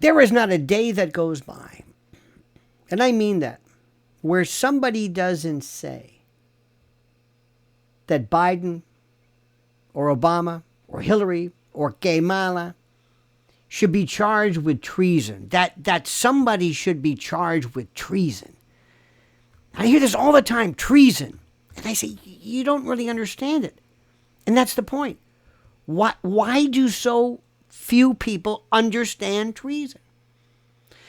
There is not a day that goes by, and I mean that, where somebody doesn't say that Biden or Obama or Hillary or Kamala should be charged with treason, that somebody should be charged with treason. I hear this all the time, treason. And I say, you don't really understand it. And that's the point. Why do so few people understand treason?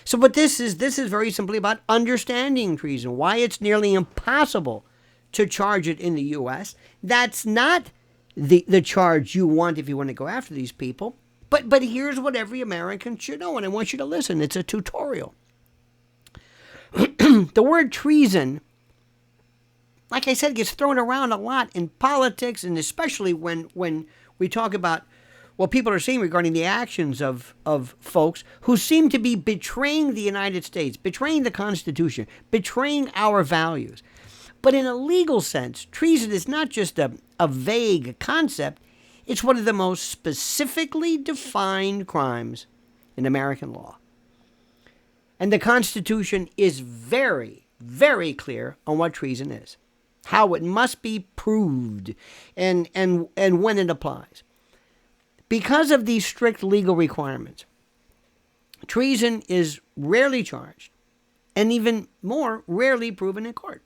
So what this is very simply about understanding treason, why it's nearly impossible to charge it in the U.S. That's not the charge you want if you want to go after these people. But here's what every American should know, and I want you to listen. It's a tutorial. The word treason, like I said, gets thrown around a lot in politics, and especially when we talk about what people are saying regarding the actions of folks who seem to be betraying the United States, betraying the Constitution, betraying our values. But in a legal sense, treason is not just a vague concept. It's one of the most specifically defined crimes in American law. And the Constitution is very, very clear on what treason is, how it must be proved, and when it applies. Because of these strict legal requirements, treason is rarely charged, and even more, rarely proven in court.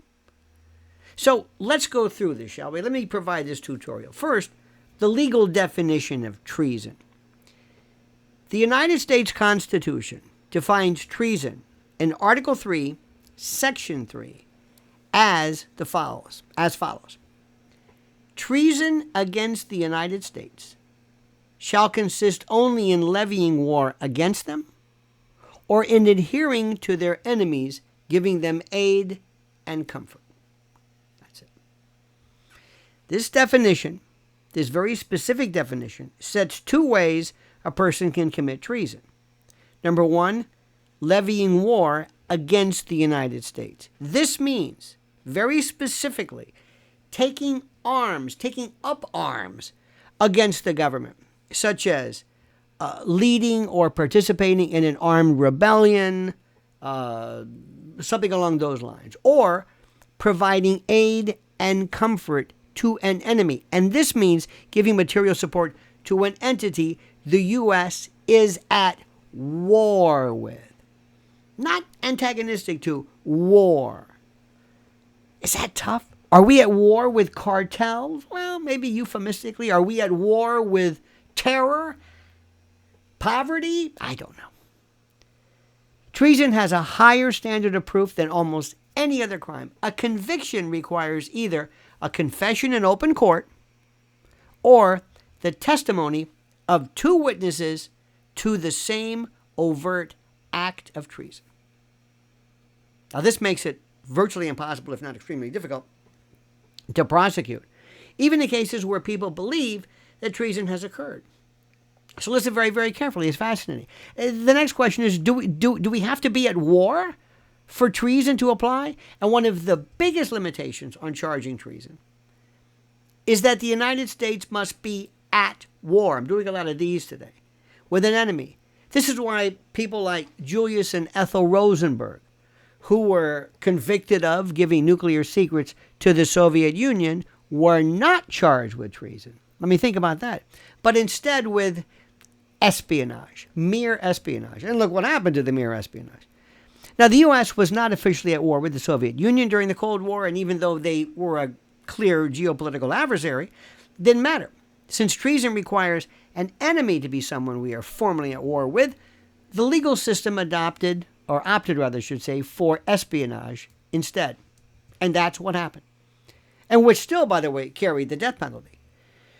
So let's go through this, shall we? Let me provide this tutorial. First, the legal definition of treason. The United States Constitution defines treason in Article 3, Section 3, as follows. Treason against the United States shall consist only in levying war against them or in adhering to their enemies, giving them aid and comfort. That's it. This definition, this very specific definition, sets two ways a person can commit treason. Number one, levying war against the United States. This means, very specifically, taking up arms against the government, such as leading or participating in an armed rebellion, something along those lines, or providing aid and comfort to an enemy. And this means giving material support to an entity the U.S. is at war with. Not antagonistic to, war. Is that tough? Are we at war with cartels? Well, maybe euphemistically. Are we at war with terror? Poverty? I don't know. Treason has a higher standard of proof than almost any other crime. A conviction requires either a confession in open court or the testimony of two witnesses to the same overt act of treason. Now, this makes it virtually impossible, if not extremely difficult, to prosecute, even in cases where people believe that treason has occurred. So listen very, very carefully. It's fascinating. The next question is, do we have to be at war for treason to apply? And one of the biggest limitations on charging treason is that the United States must be at war. I'm doing a lot of these today. With an enemy. This is why people like Julius and Ethel Rosenberg, who were convicted of giving nuclear secrets to the Soviet Union, were not charged with treason. Let me think about that. But instead with espionage, mere espionage. And look what happened to the mere espionage. Now, the U.S. was not officially at war with the Soviet Union during the Cold War, and even though they were a clear geopolitical adversary, it didn't matter. Since treason requires an enemy to be someone we are formally at war with, the legal system opted for espionage instead. And that's what happened. And which still, by the way, carried the death penalty.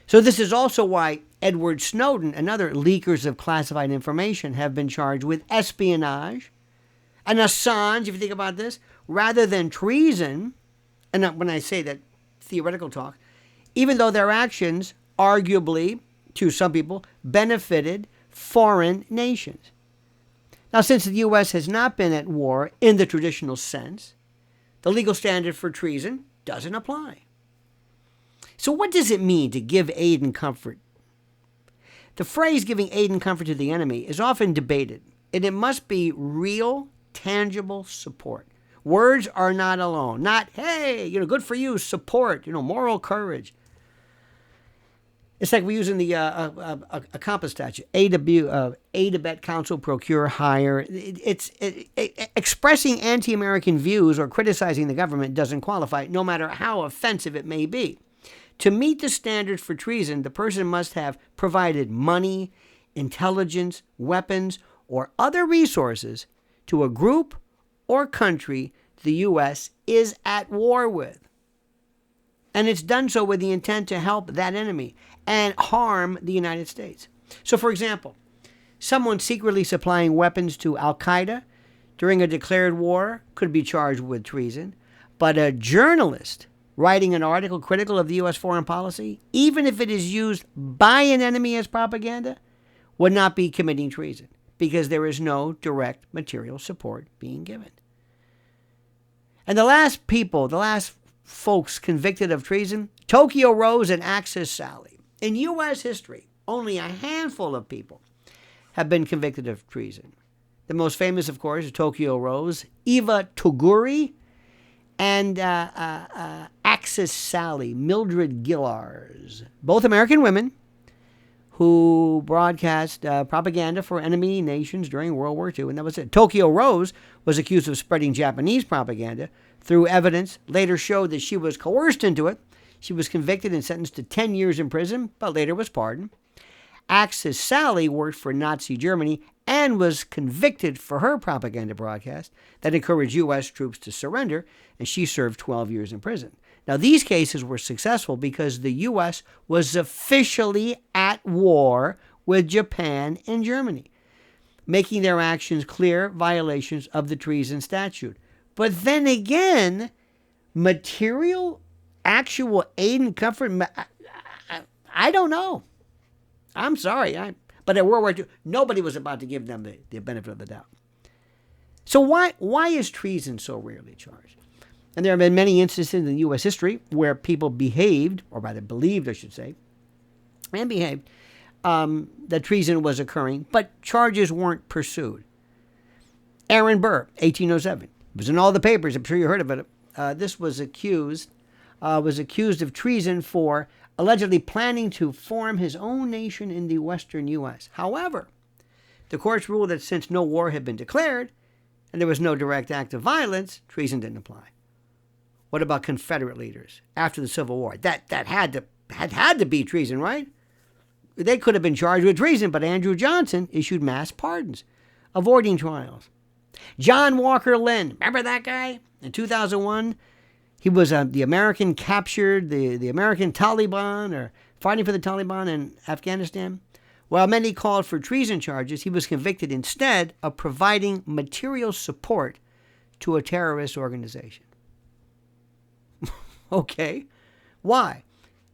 So this is also why Edward Snowden and other leakers of classified information have been charged with espionage. And Assange, if you think about this, rather than treason, and when I say that theoretical talk, even though their actions arguably, to some people, benefited foreign nations. Now, since the U.S. has not been at war in the traditional sense, the legal standard for treason doesn't apply. So what does it mean to give aid and comfort? The phrase giving aid and comfort to the enemy is often debated and it must be real, tangible support. Words are not alone. Not, hey, good for you, support, moral courage. It's like we're using the accomplice statute, aid, abet, counsel, procure, hire. Expressing anti-American views or criticizing the government doesn't qualify, no matter how offensive it may be. To meet the standard for treason, the person must have provided money, intelligence, weapons, or other resources to a group or country the U.S. is at war with. And it's done so with the intent to help that enemy and harm the United States. So, for example, someone secretly supplying weapons to al-Qaeda during a declared war could be charged with treason, but a journalist writing an article critical of the U.S. foreign policy, even if it is used by an enemy as propaganda, would not be committing treason because there is no direct material support being given. And the last folks convicted of treason, Tokyo Rose and Axis Sally. In U.S. history, only a handful of people have been convicted of treason. The most famous, of course, is Tokyo Rose, Eva Toguri, and Axis Sally, Mildred Gillars, both American women who broadcast propaganda for enemy nations during World War II, and that was it. Tokyo Rose was accused of spreading Japanese propaganda through evidence, later showed that she was coerced into it. She was convicted and sentenced to 10 years in prison, but later was pardoned. Axis Sally worked for Nazi Germany and was convicted for her propaganda broadcast that encouraged U.S. troops to surrender, and she served 12 years in prison. Now, these cases were successful because the U.S. was officially at war with Japan and Germany, making their actions clear violations of the treason statute. But then again, material, actual aid and comfort, I don't know. I'm sorry. But at World War II, nobody was about to give them the benefit of the doubt. So why is treason so rarely charged? And there have been many instances in U.S. history where people behaved, or rather believed, I should say, and behaved, that treason was occurring, but charges weren't pursued. Aaron Burr, 1807. It was in all the papers. I'm sure you heard of it. This was accused of treason for allegedly planning to form his own nation in the western U.S. However, the courts ruled that since no war had been declared and there was no direct act of violence, treason didn't apply. What about Confederate leaders after the Civil War? That had to be treason, right? They could have been charged with treason, but Andrew Johnson issued mass pardons, avoiding trials. John Walker Lynn, remember that guy? In 2001, he was the American captured, the American Taliban, or fighting for the Taliban in Afghanistan. While many called for treason charges, he was convicted instead of providing material support to a terrorist organization. Okay, why?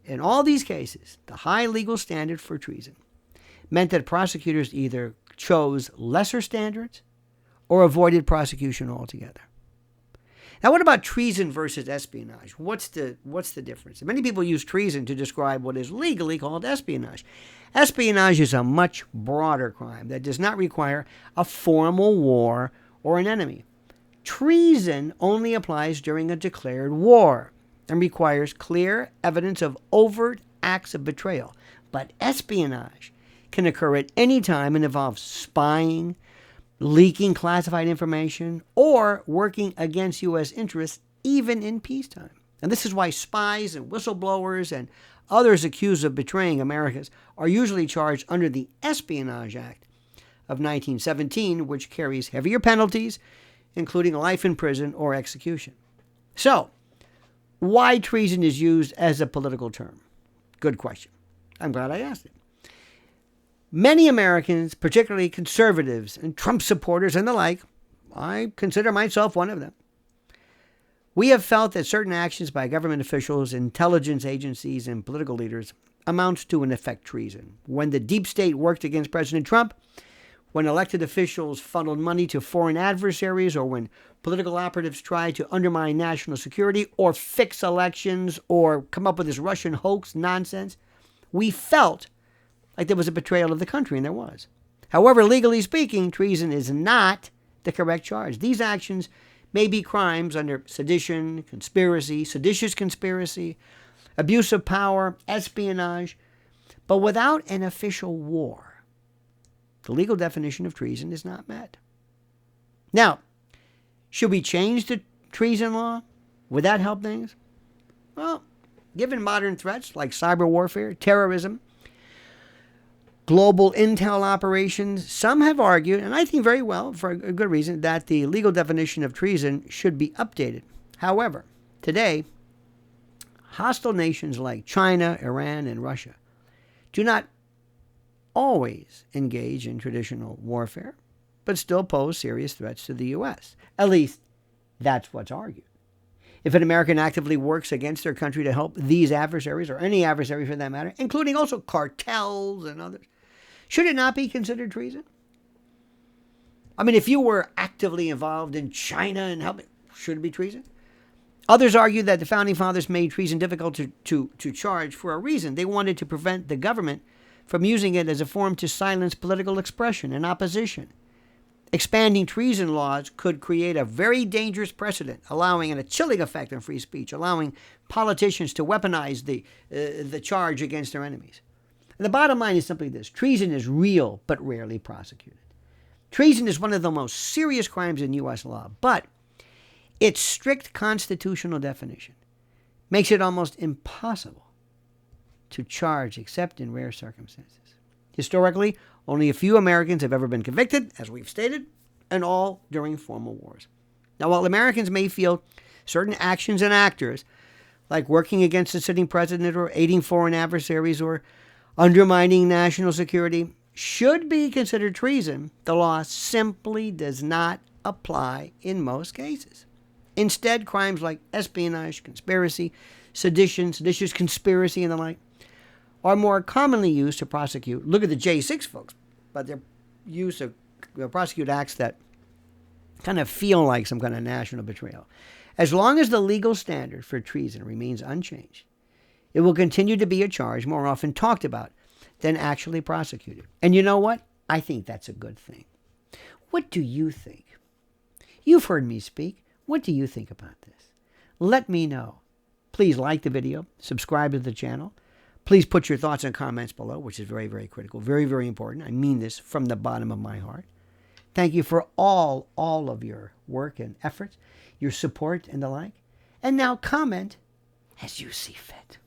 In all these cases, the high legal standard for treason meant that prosecutors either chose lesser standards or avoided prosecution altogether. Now, what about treason versus espionage? What's the difference? Many people use treason to describe what is legally called espionage. Espionage is a much broader crime that does not require a formal war or an enemy. Treason only applies during a declared war and requires clear evidence of overt acts of betrayal. But espionage can occur at any time and involves spying, leaking classified information, or working against U.S. interests, even in peacetime. And this is why spies and whistleblowers and others accused of betraying Americans are usually charged under the Espionage Act of 1917, which carries heavier penalties, including life in prison or execution. So, why treason is used as a political term? Good question. I'm glad I asked it. Many Americans, particularly conservatives and Trump supporters and the like, I consider myself one of them, we have felt that certain actions by government officials, intelligence agencies, and political leaders amounts to, in effect, treason. When the deep state worked against President Trump, when elected officials funneled money to foreign adversaries, or when political operatives tried to undermine national security or fix elections or come up with this Russian hoax nonsense, we felt like there was a betrayal of the country, and there was. However, legally speaking, treason is not the correct charge. These actions may be crimes under sedition, conspiracy, seditious conspiracy, abuse of power, espionage, but without an official war, the legal definition of treason is not met. Now, should we change the treason law? Would that help things? Well, given modern threats like cyber warfare, terrorism, global intel operations, some have argued, and I think very well, for a good reason, that the legal definition of treason should be updated. However, today, hostile nations like China, Iran, and Russia do not always engage in traditional warfare, but still pose serious threats to the U.S. At least, that's what's argued. If an American actively works against their country to help these adversaries, or any adversary for that matter, including also cartels and others, should it not be considered treason? I mean, if you were actively involved in China and helping, should it be treason? Others argue that the Founding Fathers made treason difficult to charge for a reason. They wanted to prevent the government from using it as a form to silence political expression and opposition. Expanding treason laws could create a very dangerous precedent, allowing a chilling effect on free speech, allowing politicians to weaponize the charge against their enemies. And the bottom line is simply this: treason is real but rarely prosecuted. Treason is one of the most serious crimes in U.S. law, but its strict constitutional definition makes it almost impossible to charge except in rare circumstances. Historically, only a few Americans have ever been convicted, as we've stated, and all during formal wars. Now, while Americans may feel certain actions and actors, like working against a sitting president or aiding foreign adversaries or undermining national security, should be considered treason, the law simply does not apply in most cases. Instead, crimes like espionage, conspiracy, sedition, seditious conspiracy, and the like are more commonly used to prosecute. Look at the J6 folks, but they're used to prosecute acts that kind of feel like some kind of national betrayal. As long as the legal standard for treason remains unchanged, it will continue to be a charge more often talked about than actually prosecuted. And you know what? I think that's a good thing. What do you think? You've heard me speak. What do you think about this? Let me know. Please like the video, subscribe to the channel. Please put your thoughts and comments below, which is very, very critical, very, very important. I mean this from the bottom of my heart. Thank you for all of your work and efforts, your support and the like. And now comment as you see fit.